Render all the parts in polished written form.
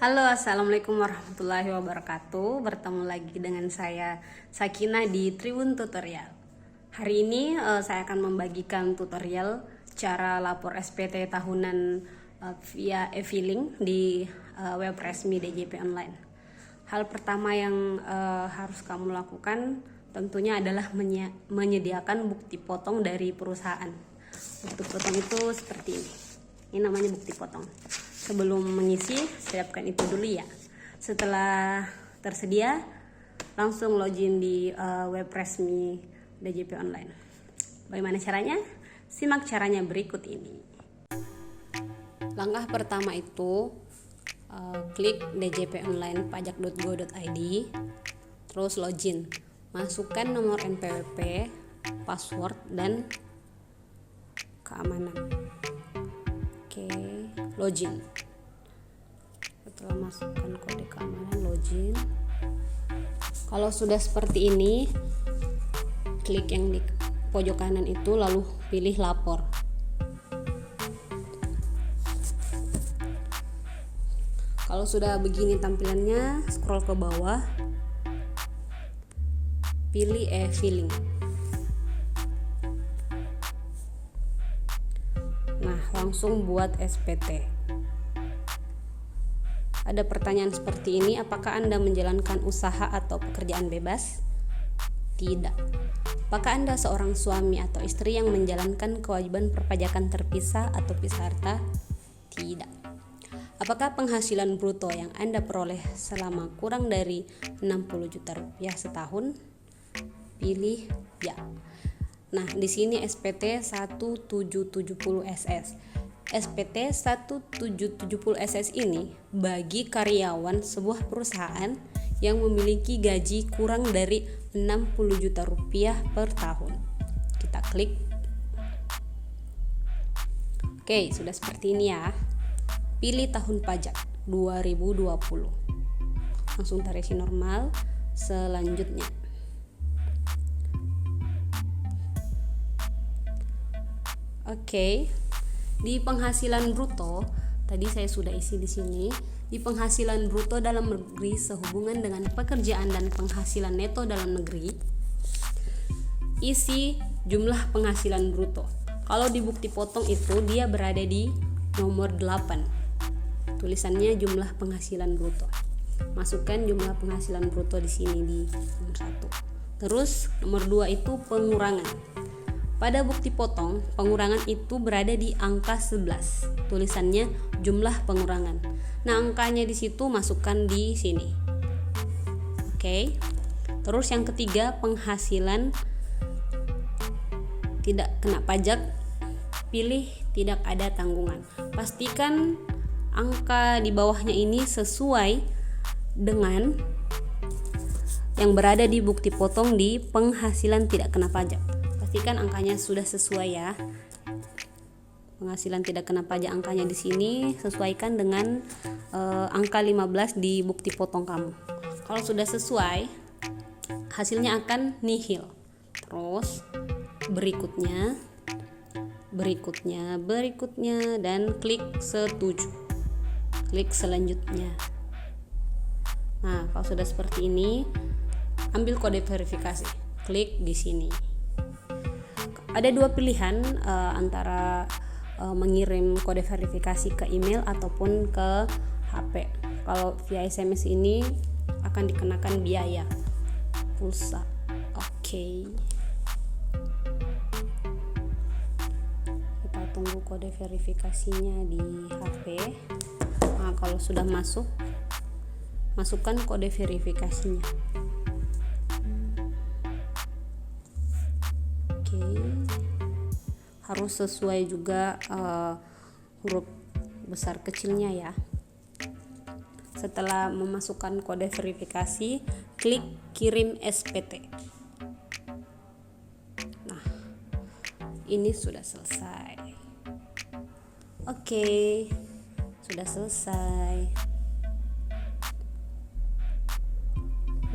Halo, assalamualaikum warahmatullahi wabarakatuh. Bertemu lagi dengan saya Sakina di Tribun Tutorial. Hari ini saya akan membagikan tutorial cara lapor SPT tahunan via e-filing di web resmi DJP Online. Hal pertama yang harus kamu lakukan tentunya adalah menyediakan bukti potong dari perusahaan. Bukti potong itu seperti ini. Ini namanya bukti potong. Sebelum mengisi, siapkan itu dulu ya. Setelah tersedia, langsung login di web resmi DJP Online. Bagaimana caranya? Simak caranya berikut ini. Langkah pertama itu klik DJP Online pajak.go.id, terus login. Masukkan nomor NPWP, password, dan keamanan. Oke, login. Setelah masukkan kode keamanan, login. Kalau sudah seperti ini, klik yang di pojok kanan itu, lalu pilih lapor. Kalau sudah begini tampilannya, scroll ke bawah, pilih e-filing. Nah, langsung buat SPT. Ada pertanyaan seperti ini, apakah Anda menjalankan usaha atau pekerjaan bebas? Tidak. Apakah Anda seorang suami atau istri yang menjalankan kewajiban perpajakan terpisah atau pisah harta? Tidak. Apakah penghasilan bruto yang Anda peroleh selama kurang dari 60 juta rupiah setahun? Pilih ya. Nah, di sini SPT 1770SS. SPT 1770SS ini bagi karyawan sebuah perusahaan yang memiliki gaji kurang dari 60 juta rupiah per tahun. Kita klik. Oke, sudah seperti ini ya. Pilih tahun pajak 2020. Langsung tarisi normal. Selanjutnya, oke, di penghasilan bruto tadi saya sudah isi di sini. Di penghasilan bruto dalam negeri sehubungan dengan pekerjaan dan penghasilan neto dalam negeri, isi jumlah penghasilan bruto. Kalau di bukti potong itu dia berada di nomor 8. Tulisannya jumlah penghasilan bruto. Masukkan jumlah penghasilan bruto di sini di nomor 1. Terus nomor 2 itu pengurangan. Pada bukti potong, pengurangan itu berada di angka 11. Tulisannya jumlah pengurangan. Nah, angkanya di situ masukkan di sini. Oke. Terus yang ketiga, penghasilan tidak kena pajak. Pilih tidak ada tanggungan. Pastikan angka di bawahnya ini sesuai dengan yang berada di bukti potong di penghasilan tidak kena pajak. Pastikan angkanya sudah sesuai ya. Penghasilan tidak kena pajak angkanya di sini sesuaikan dengan angka 15 di bukti potong kamu. Kalau sudah sesuai, hasilnya akan nihil. Terus berikutnya dan klik setuju. Klik selanjutnya. Nah, kalau sudah seperti ini, ambil kode verifikasi. Klik di sini. Ada dua pilihan antara mengirim kode verifikasi ke email ataupun ke HP. Kalau via SMS ini akan dikenakan biaya pulsa. Oke. Kita tunggu kode verifikasinya di HP. Nah, kalau sudah masuk, masukkan kode verifikasinya. Harus sesuai juga huruf besar kecilnya ya. Setelah memasukkan kode verifikasi, klik kirim SPT. Nah, ini sudah selesai. Oke, sudah selesai.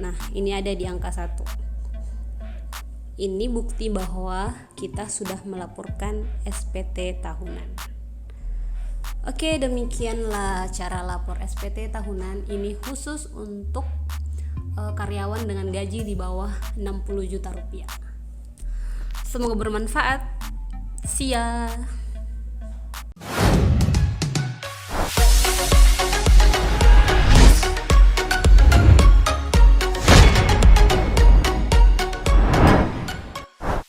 Nah, ini ada di angka 1. Ini bukti bahwa kita sudah melaporkan SPT tahunan. Oke, demikianlah cara lapor SPT tahunan ini khusus untuk karyawan dengan gaji di bawah 60 juta rupiah. Semoga bermanfaat. See ya.